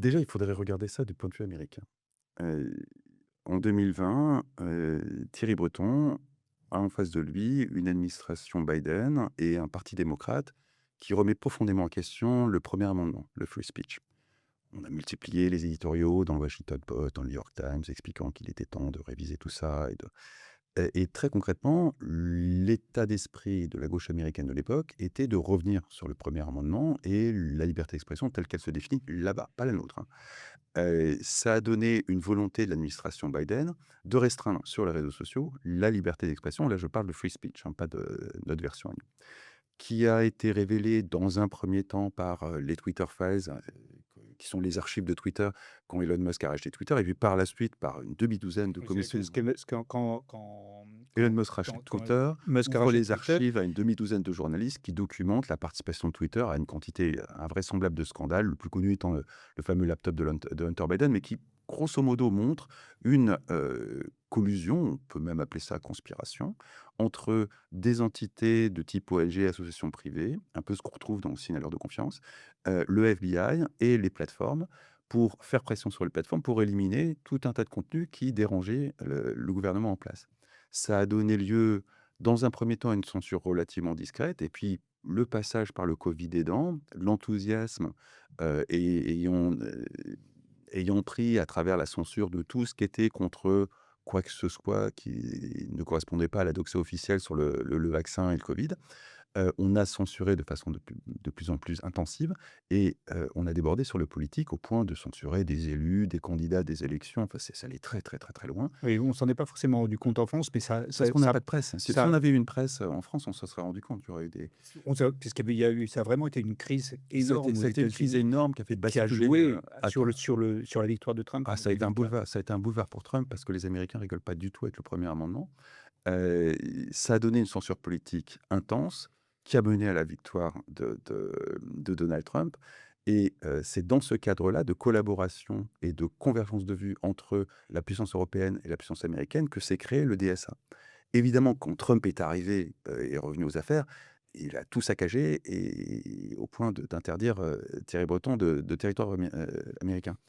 Déjà, il faudrait regarder ça du point de vue américain. Heu, En 2020, Thierry Breton a en face de lui une administration Biden et un parti démocrate qui remet profondément en question le premier amendement, le free speech. On a multiplié les éditoriaux dans le Washington Post, dans le New York Times, expliquant qu'il était temps de réviser tout ça et très concrètement, l'état d'esprit de la gauche américaine de l'époque était de revenir sur le premier amendement et la liberté d'expression telle qu'elle se définit là-bas, pas la nôtre, hein. Ça a donné une volonté de l'administration Biden de restreindre sur les réseaux sociaux la liberté d'expression. Là, je parle de free speech, hein, pas de notre version à nous, qui a été révélée dans un premier temps par, les Twitter Files, qui sont les archives de Twitter quand Elon Musk a racheté Twitter et puis par la suite par une demi-douzaine de Oui, c'est commissions. ce que ce quand Elon Musk rachète Twitter, Musk a ouvre racheté les Twitter. archives à une demi-douzaine de journalistes qui documentent la participation de Twitter à une quantité invraisemblable de scandales, le plus connu étant le fameux laptop de Hunter Biden, mais qui, grosso modo, montre une, collusion, on peut même appeler ça conspiration, entre des entités de type ONG, associations privées, un peu ce qu'on retrouve dans le signaleur de confiance, le FBI et les plateformes, pour faire pression sur les plateformes, pour éliminer tout un tas de contenus qui dérangeaient le gouvernement en place. Ça a donné lieu, dans un premier temps, à une censure relativement discrète et puis le passage par le covid aidant, l'enthousiasme, ayant pris à travers la censure de tout ce qui était contre quoi que ce soit qui ne correspondait pas à la doxa officielle sur le vaccin et le covid. On a censuré de façon de plus en plus intensive et on a débordé sur le politique au point de censurer des élus, des candidats à des élections. Enfin, c'est ça allait très, très, très, très loin. Oui, on s'en est pas forcément rendu compte en France, mais ça Parce ça qu'on n'a ça pas de presse. Si on ça avait eu une presse, en France, on se serait rendu compte. Il y aurait eu des on s'est puisqu'il y a eu ça a vraiment été une crise énorme aux ça a été une crise États-Unis énorme qui a fait qui a basculer, joué à sur sur la victoire de Trump, ça a les été un victoires. boulevard pour Trump parce que les Américains rigolent pas du tout avec le premier amendement. Heu, Ça a donné une censure politique intense qui a mené à la victoire de Donald Trump et c'est dans ce cadre-là de collaboration et de convergence de vues entre la puissance européenne et la puissance américaine que s'est créé le DSA. Évidemment, quand Trump est arrivé, et est revenu aux affaires, il a tout saccagé et au point d'interdire, Thierry Breton de territoire américain.